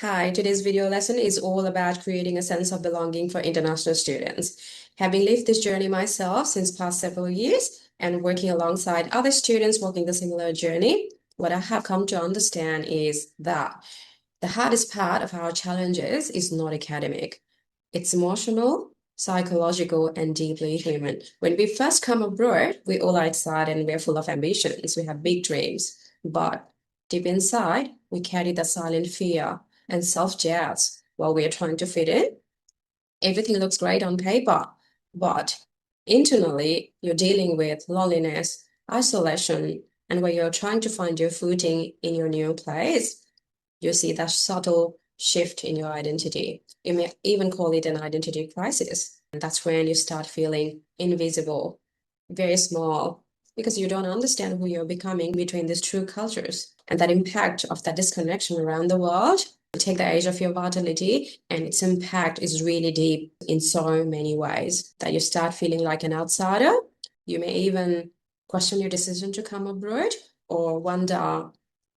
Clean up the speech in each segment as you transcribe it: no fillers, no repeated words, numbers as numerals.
Hi, today's video lesson is all about creating a sense of belonging for international students. Having lived this journey myself since past several years and working alongside other students walking the similar journey, what I have come to understand is that the hardest part of our challenges is not academic. It's emotional, psychological, and deeply human. When we first come abroad, we all are excited and we're full of ambitions. We have big dreams. But deep inside, we carry the silent fear and self-doubts while we are trying to fit in. Everything looks great on paper, but internally, you're dealing with loneliness, isolation, and where you're trying to find your footing in your new place, you see that subtle shift in your identity. You may even call it an identity crisis. And that's when you start feeling invisible, very small, because you don't understand who you're becoming between these two cultures. And that impact of that disconnection around the world, take the age of your vitality, and its impact is really deep in so many ways that you start feeling like an outsider. You may even question your decision to come abroad or wonder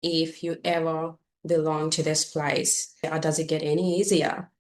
if you ever belong to this place. Or does it get any easier?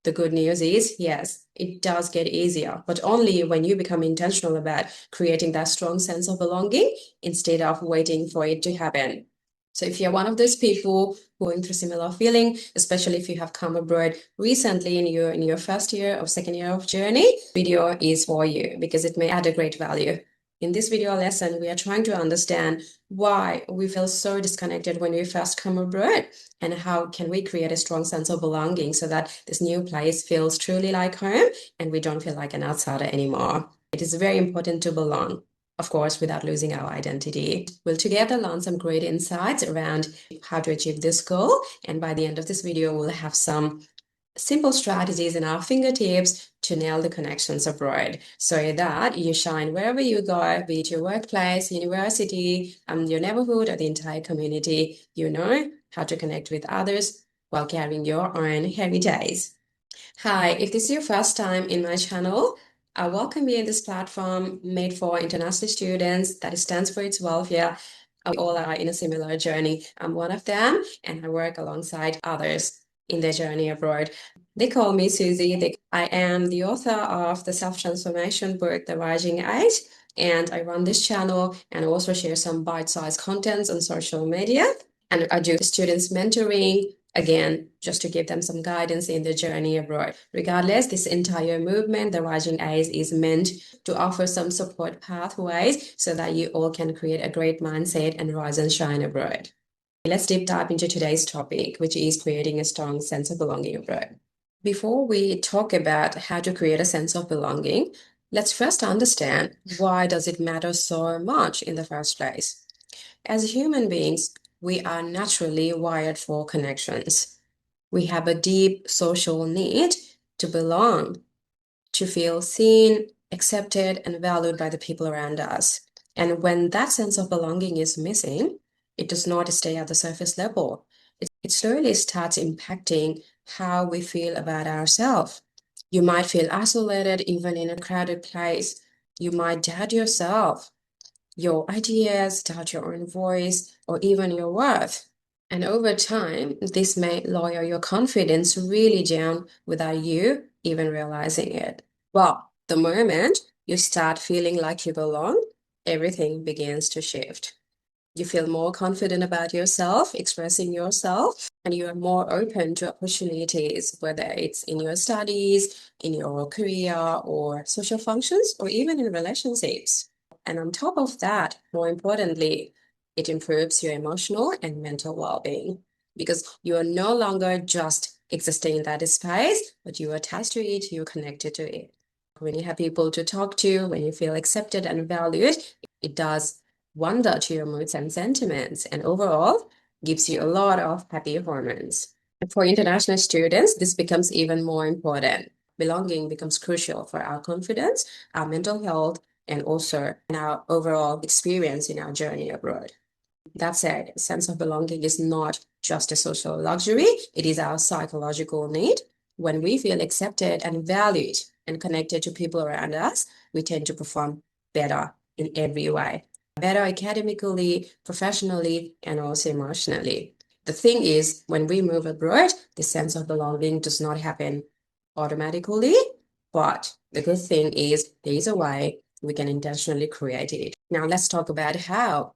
The good news is, yes, it does get easier, but only when you become intentional about creating that strong sense of belonging instead of waiting for it to happen. So if you're one of those people going through similar feeling, especially if you have come abroad recently in your first year or second year of journey, video is for you because it may add a great value. In this video lesson, we are trying to understand why we feel so disconnected when we first come abroad and how can we create a strong sense of belonging so that this new place feels truly like home and we don't feel like an outsider anymore. It is very important to belong, of course, without losing our identity. We'll together learn some great insights around how to achieve this goal. And by the end of this video, we'll have some simple strategies in our fingertips to nail the connections abroad so that you shine wherever you go, be it your workplace, university, your neighborhood, or the entire community. You know how to connect with others while carrying your own heavy days. Hi, if this is your first time in my channel, I welcome you in this platform made for international students that stands for its welfare. We all are in a similar journey. I'm one of them, and I work alongside others in their journey abroad. They call me Susie. I am the author of the self-transformation book, The Rising Age, and I run this channel and also share some bite-sized contents on social media. And I do students mentoring, again, just to give them some guidance in their journey abroad. Regardless, this entire movement, The Rising Age, is meant to offer some support pathways so that you all can create a great mindset and rise and shine abroad. Let's deep dive into today's topic, which is creating a strong sense of belonging abroad. Before we talk about how to create a sense of belonging, let's first understand why does it matter so much in the first place. As human beings, we are naturally wired for connections. We have a deep social need to belong, to feel seen, accepted, and valued by the people around us. And when that sense of belonging is missing, it does not stay at the surface level. It slowly starts impacting how we feel about ourselves. You might feel isolated even in a crowded place. You might doubt yourself, your ideas, doubt your own voice, or even your worth. And over time, this may lower your confidence really down without you even realizing it. Well, the moment you start feeling like you belong, everything begins to shift. You feel more confident about yourself, expressing yourself, and you are more open to opportunities, whether it's in your studies, in your career, or social functions, or even in relationships. And on top of that, more importantly, it improves your emotional and mental well-being because you are no longer just existing in that space, but you are attached to it, you're connected to it. When you have people to talk to, when you feel accepted and valued, it does wonder to your moods and sentiments, and overall gives you a lot of happy hormones. For international students, this becomes even more important. Belonging becomes crucial for our confidence, our mental health, and also in our overall experience in our journey abroad. That said, a sense of belonging is not just a social luxury, it is our psychological need. When we feel accepted and valued and connected to people around us, we tend to perform better in every way. Better academically, professionally, and also emotionally. The thing is, when we move abroad, the sense of belonging does not happen automatically. But the good thing is, there is a way we can intentionally create it. Now, let's talk about how.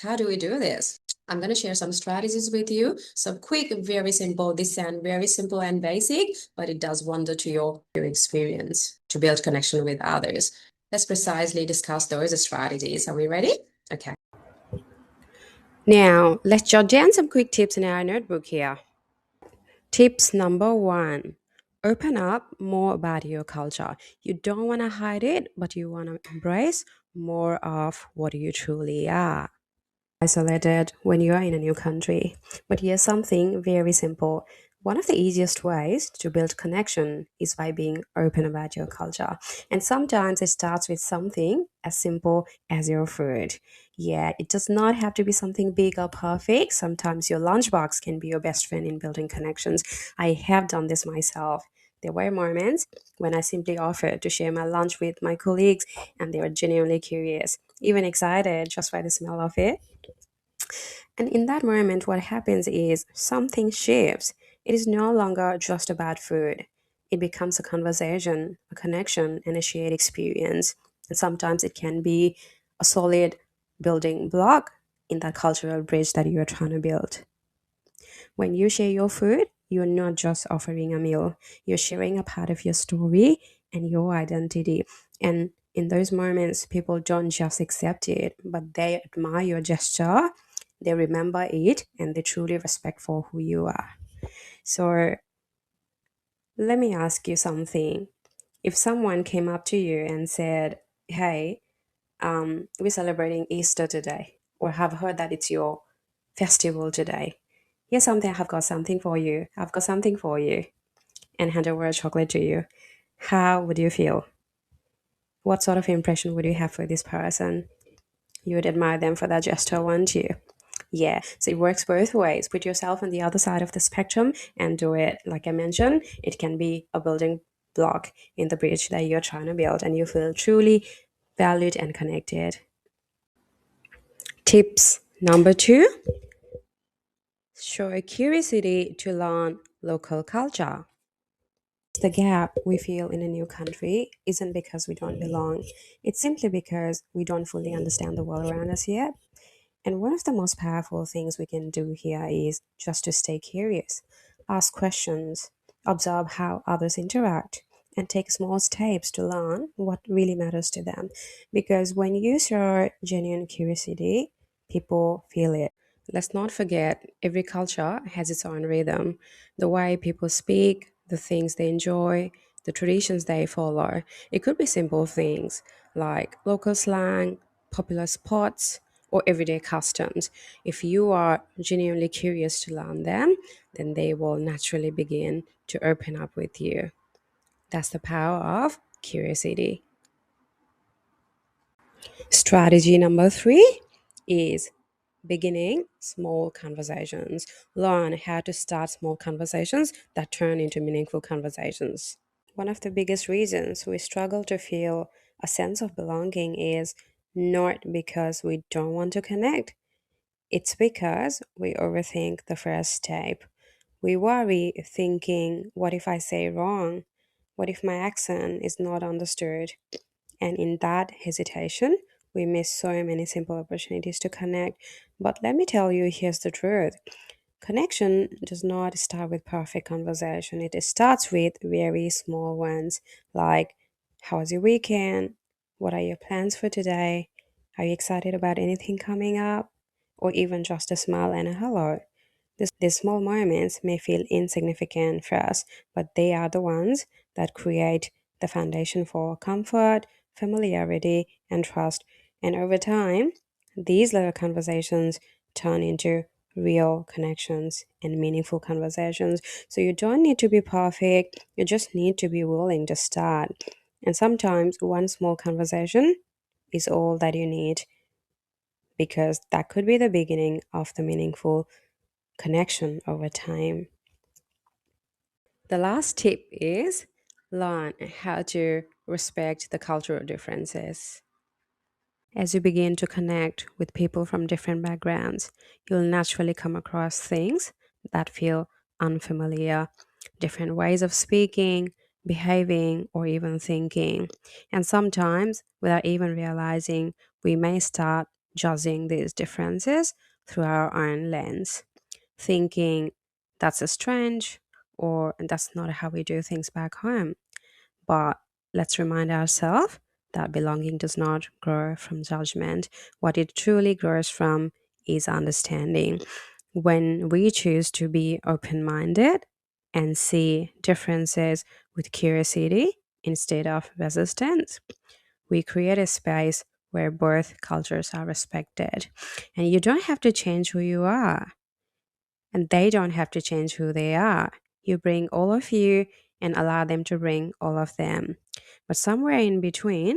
How do we do this? I'm going to share some strategies with you. Some quick, very simple. This sound very simple and basic, but it does wonder to your experience to build connection with others. Let's precisely discuss those strategies. Are we ready? Okay. Now, let's jot down some quick tips in our notebook here. Tips number one, open up more about your culture. You don't want to hide it, but you want to embrace more of what you truly are. Isolated when you are in a new country. But here's something very simple. One of the easiest ways to build connection is by being open about your culture. And sometimes it starts with something as simple as your food. Yeah, it does not have to be something big or perfect. Sometimes your lunchbox can be your best friend in building connections. I have done this myself. There were moments when I simply offered to share my lunch with my colleagues, and they were genuinely curious, even excited just by the smell of it. And in that moment, what happens is something shifts. It is no longer just about food. It becomes a conversation, a connection, and a shared experience. And sometimes it can be a solid building block in that cultural bridge that you are trying to build. When you share your food, you're not just offering a meal, you're sharing a part of your story and your identity. And in those moments, people don't just accept it, but they admire your gesture, they remember it, and they truly respect for who you are. So let me ask you something. If someone came up to you and said, "Hey, we're celebrating Easter today, or have heard that it's your festival today. Here's something, I've got something for you. I've got something for you," and hand over a chocolate to you. How would you feel? What sort of impression would you have for this person? You would admire them for that gesture, wouldn't you? Yeah, so it works both ways. Put yourself on the other side of the spectrum and do it. Like I mentioned, it can be a building block in the bridge that you're trying to build, and you feel truly valued and connected. Tips number two, show a curiosity to learn local culture. The gap we feel in a new country isn't because we don't belong, it's simply because we don't fully understand the world around us yet. And one of the most powerful things we can do here is just to stay curious, ask questions, observe how others interact, and take small steps to learn what really matters to them. Because when you show genuine curiosity, people feel it. Let's not forget, every culture has its own rhythm. The way people speak, the things they enjoy, the traditions they follow. It could be simple things like local slang, popular spots, or everyday customs. If you are genuinely curious to learn them, then they will naturally begin to open up with you. That's the power of curiosity. Strategy number three is beginning small conversations. Learn how to start small conversations that turn into meaningful conversations. One of the biggest reasons we struggle to feel a sense of belonging is not because we don't want to connect, it's because we overthink the first step. We worry thinking, what if I say wrong? What if my accent is not understood? And in that hesitation, we miss so many simple opportunities to connect. But let me tell you, here's the truth. Connection does not start with perfect conversation. It starts with very small ones like, how was your weekend? What are your plans for today? Are you excited about anything coming up? Or even just a smile and a hello. These small moments may feel insignificant for us, but they are the ones that create the foundation for comfort, familiarity, and trust. And over time, these little conversations turn into real connections and meaningful conversations. So you don't need to be perfect, you just need to be willing to start. And sometimes one small conversation is all that you need because that could be the beginning of the meaningful connection over time. The last tip is learn how to respect the cultural differences. As you begin to connect with people from different backgrounds, you'll naturally come across things that feel unfamiliar, different ways of speaking, behaving, or even thinking. And sometimes, without even realizing, we may start judging these differences through our own lens, thinking that's a strange or that's not how we do things back home. But let's remind ourselves that belonging does not grow from judgment. What it truly grows from is understanding. When we choose to be open minded and see differences with curiosity instead of resistance, we create a space where both cultures are respected. And you don't have to change who you are, and they don't have to change who they are. You bring all of you and allow them to bring all of them. But somewhere in between,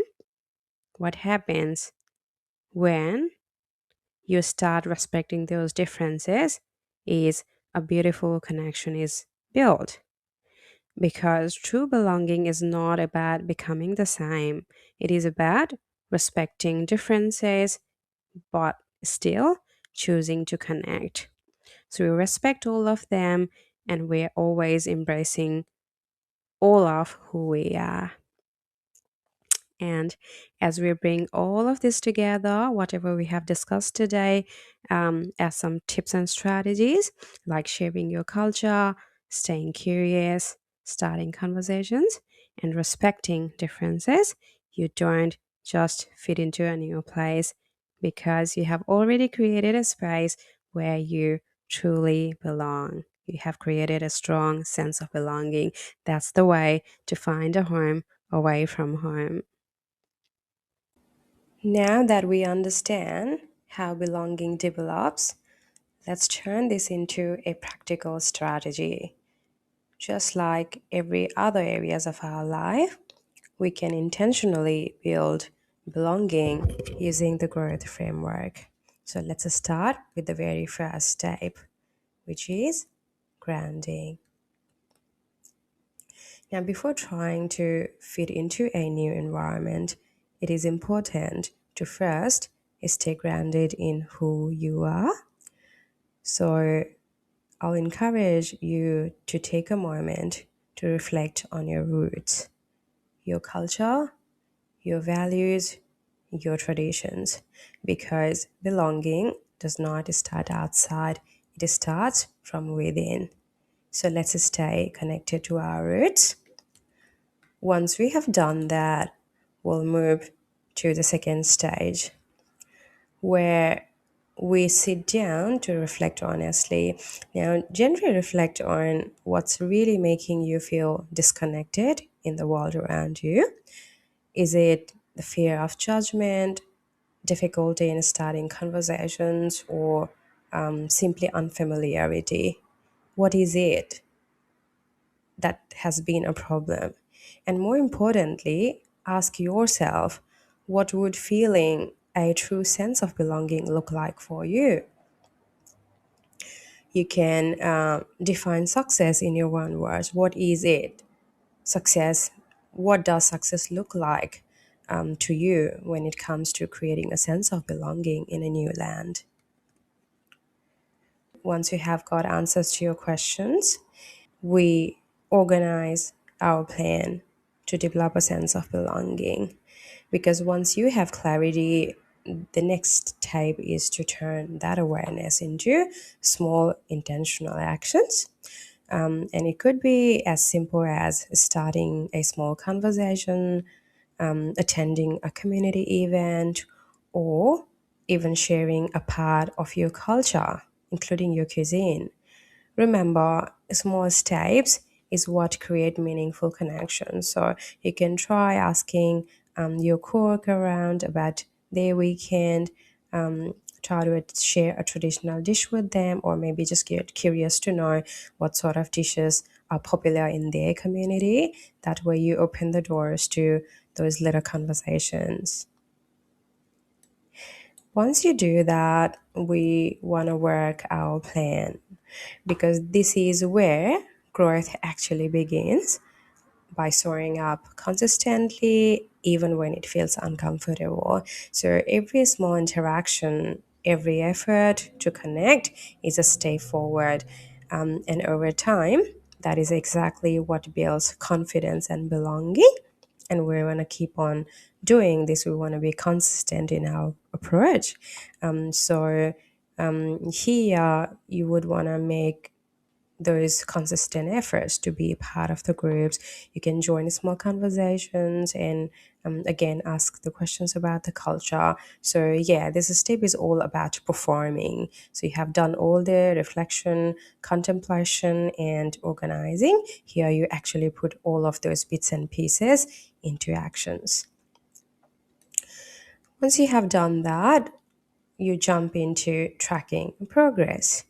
what happens when you start respecting those differences is a beautiful connection is built. Because true belonging is not about becoming the same, it is about respecting differences but still choosing to connect. So we respect all of them and we're always embracing all of who we are. And as we bring all of this together, whatever we have discussed today, as some tips and strategies like shaping your culture, staying curious, starting conversations, and respecting differences, you don't just fit into a new place because you have already created a space where you truly belong. You have created a strong sense of belonging. That's the way to find a home away from home. Now that we understand how belonging develops, let's turn this into a practical strategy. Just like every other areas of our life, we can intentionally build belonging using the growth framework. So let's start with the very first step, which is grounding. Now, before trying to fit into a new environment, it is important to first stay grounded in who you are. So, I'll encourage you to take a moment to reflect on your roots, your culture, your values, your traditions, because belonging does not start outside, it starts from within. So, let's stay connected to our roots. Once we have done that, we'll move to the second stage where we sit down to reflect honestly. Now, gently reflect on what's really making you feel disconnected in the world around you. Is it the fear of judgment, difficulty in starting conversations, or simply unfamiliarity? What is it that has been a problem? And more importantly, ask yourself, what would feeling a true sense of belonging look like for you? You can define success in your own words. What is it? Success, what does success look like to you when it comes to creating a sense of belonging in a new land? Once you have got answers to your questions, we organize our plan to develop a sense of belonging. Because once you have clarity, the next step is to turn that awareness into small intentional actions. And it could be as simple as starting a small conversation, attending a community event, or even sharing a part of your culture, including your cuisine. Remember, small steps is what create meaningful connections. So you can try asking your coworker around about their weekend, try to share a traditional dish with them, or maybe just get curious to know what sort of dishes are popular in their community. That way, you open the doors to those little conversations. Once you do that, we want to work our plan because this is where growth actually begins. by showing up consistently, even when it feels uncomfortable. So every small interaction, every effort to connect is a step forward. And over time, that is exactly what builds confidence and belonging. And we want to keep on doing this. We want to be consistent in our approach. Here you would want to make those consistent efforts to be part of the groups. You can join small conversations and again ask the questions about the culture. So yeah, this step is all about performing. So you have done all the reflection, contemplation, and organizing. Here you actually put all of those bits and pieces into actions. Once you have done that, you jump into tracking progress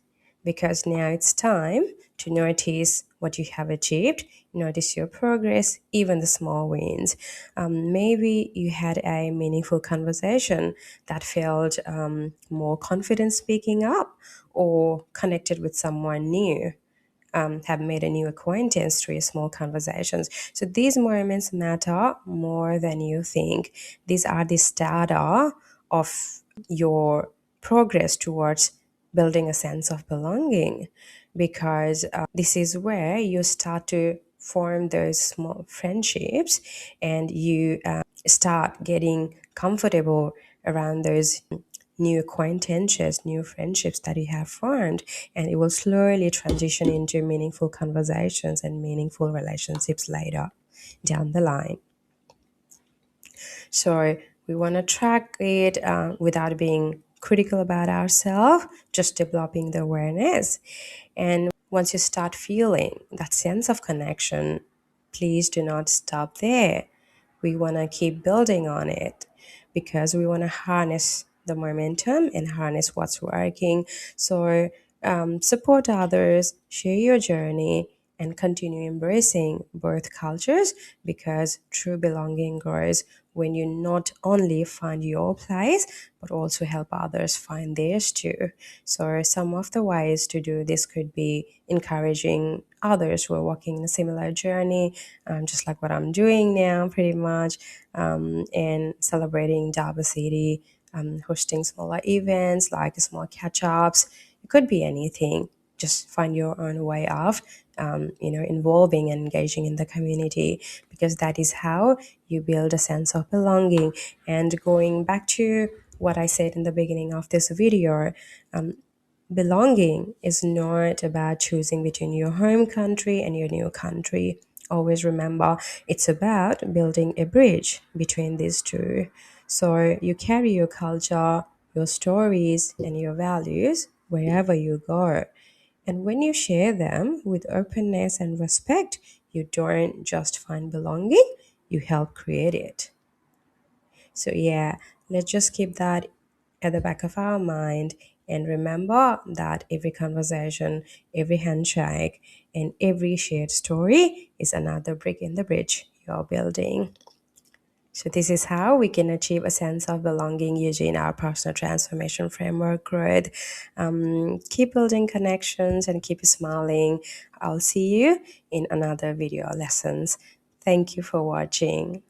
because now it's time to notice what you have achieved, notice your progress, even the small wins. Maybe you had a meaningful conversation that felt more confident speaking up or connected with someone new. Have made a new acquaintance through small conversations. So these moments matter more than you think. These are the starter of your progress towards building a sense of belonging because this is where you start to form those small friendships and you start getting comfortable around those new acquaintances, new friendships that you have formed, and it will slowly transition into meaningful conversations and meaningful relationships later down the line. So we want to track it without being critical about ourselves, just developing the awareness. And once you start feeling that sense of connection, please do not stop there. We want to keep building on it because we want to harness the momentum and harness what's working. So support others, share your journey, and continue embracing both cultures because true belonging grows when you not only find your place but also help others find theirs too. So some of the ways to do this could be encouraging others who are walking a similar journey, just like what I'm doing now, pretty much, and celebrating diversity, hosting smaller events like small catch ups. It could be anything. Just find your own way of, involving and engaging in the community because that is how you build a sense of belonging. And going back to what I said in the beginning of this video, belonging is not about choosing between your home country and your new country. Always remember, it's about building a bridge between these two. So you carry your culture, your stories, and your values wherever you go. And when you share them with openness and respect, you don't just find belonging, you help create it. So, yeah, let's just keep that at the back of our mind and remember that every conversation, every handshake, and every shared story is another brick in the bridge you're building. So, this is how we can achieve a sense of belonging using our personal transformation framework growth. Keep building connections and keep smiling. I'll see you in another video lessons. Thank you for watching.